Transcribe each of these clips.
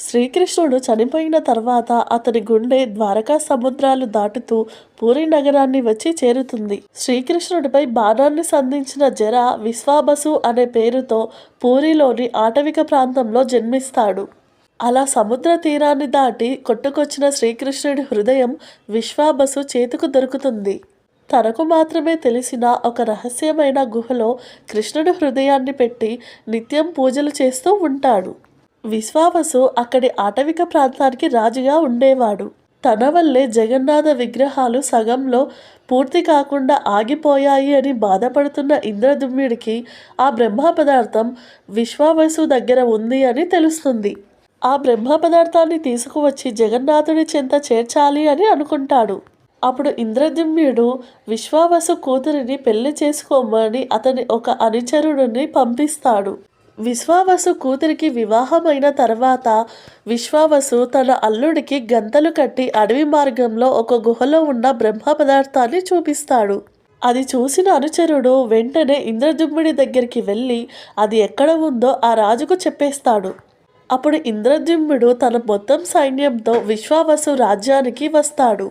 శ్రీకృష్ణుడు చనిపోయిన తర్వాత అతని గుండె ద్వారకా సముద్రాలు దాటుతూ పూరి నగరాన్ని వచ్చి చేరుతుంది. శ్రీకృష్ణుడిపై బాణాన్ని సంధించిన జర విశ్వాబసు అనే పేరుతో పూరిలోని ఆటవిక ప్రాంతంలో జన్మిస్తాడు. అలా సముద్ర తీరాన్ని దాటి కొట్టుకొచ్చిన శ్రీకృష్ణుడి హృదయం విశ్వాబసు చేతుకు దొరుకుతుంది. తనకు మాత్రమే తెలిసిన ఒక రహస్యమైన గుహలో కృష్ణుడి హృదయాన్ని పెట్టి నిత్యం పూజలు చేస్తూ ఉంటాడు. విశ్వావసు అక్కడి ఆటవిక ప్రాంతానికి రాజుగా ఉండేవాడు. తన వల్లే జగన్నాథ విగ్రహాలు సగంలో పూర్తి కాకుండా ఆగిపోయాయి అని బాధపడుతున్న ఇంద్రదుమ్యుడికి ఆ బ్రహ్మ పదార్థం విశ్వావసు దగ్గర ఉంది అని తెలుస్తుంది. ఆ బ్రహ్మ పదార్థాన్ని తీసుకువచ్చి జగన్నాథుడి చెంత చేర్చాలి అని అనుకుంటాడు. అప్పుడు ఇంద్రదుమ్యుడు విశ్వావసు కూతురిని పెళ్లి చేసుకోమని అతని ఒక అనుచరుడిని పంపిస్తాడు. విశ్వావసు కూతురికి వివాహమైన తర్వాత విశ్వావసు తన అల్లుడికి గంతలు కట్టి అడవి మార్గంలో ఒక గుహలో ఉన్న బ్రహ్మ పదార్థాన్ని చూపిస్తాడు. అది చూసిన అనుచరుడు వెంటనే ఇంద్రద్యుమ్నుడి దగ్గరికి వెళ్ళి అది ఎక్కడ ఉందో ఆ రాజుకు చెప్పేస్తాడు. అప్పుడు ఇంద్రద్యుమ్నుడు తన మొత్తం సైన్యంతో విశ్వావసు రాజ్యానికి వస్తాడు.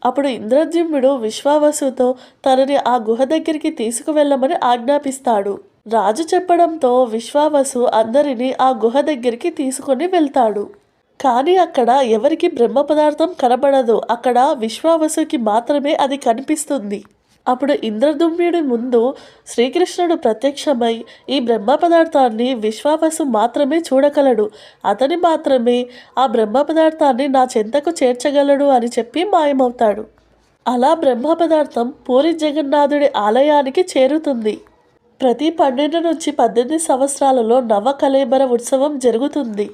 అప్పుడు ఇంద్రద్యుమ్నుడు విశ్వావసుతో తనని ఆ గుహ దగ్గరికి తీసుకువెళ్ళమని ఆజ్ఞాపిస్తాడు. రాజు చెప్పడంతో విశ్వావసు అందరినీ ఆ గుహ దగ్గరికి తీసుకొని వెళ్తాడు. కానీ అక్కడ ఎవరికి బ్రహ్మ పదార్థం కనబడదు. అక్కడ విశ్వావసుకి మాత్రమే అది కనిపిస్తుంది. అప్పుడు ఇంద్రదుమ్నుడి ముందు శ్రీకృష్ణుడు ప్రత్యక్షమై ఈ బ్రహ్మ పదార్థాన్ని విశ్వావసు మాత్రమే చూడగలడు, అతని మాత్రమే ఆ బ్రహ్మ పదార్థాన్ని నా చెంతకు చేర్చగలడు అని చెప్పి మాయమవుతాడు. అలా బ్రహ్మ పదార్థం పూరి జగన్నాథుడి ఆలయానికి చేరుతుంది. ప్రతి 12 నుంచి 18 సంవత్సరాలలో నవ కళేబర ఉత్సవం జరుగుతుంది.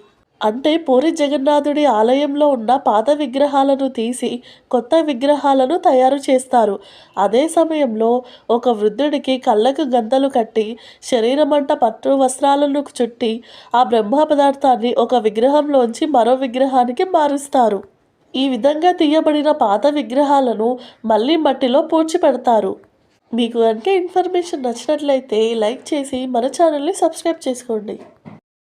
అంటే పూరి జగన్నాథుడి ఆలయంలో ఉన్న పాత విగ్రహాలను తీసి కొత్త విగ్రహాలను తయారు చేస్తారు. అదే సమయంలో ఒక వృద్ధుడికి కళ్ళకు గంతలు కట్టి శరీరమంట పట్టు వస్త్రాలను చుట్టి ఆ బ్రహ్మ పదార్థాన్ని ఒక విగ్రహంలోంచి మరో విగ్రహానికి మారుస్తారు. ఈ విధంగా తీయబడిన పాత విగ్రహాలను మళ్ళీ మట్టిలో పూడ్చిపెడతారు. మీకు కనుక ఇన్ఫర్మేషన్ నచ్చినట్లయితే లైక్ చేసి మన ఛానల్ని సబ్స్క్రైబ్ చేసుకోండి.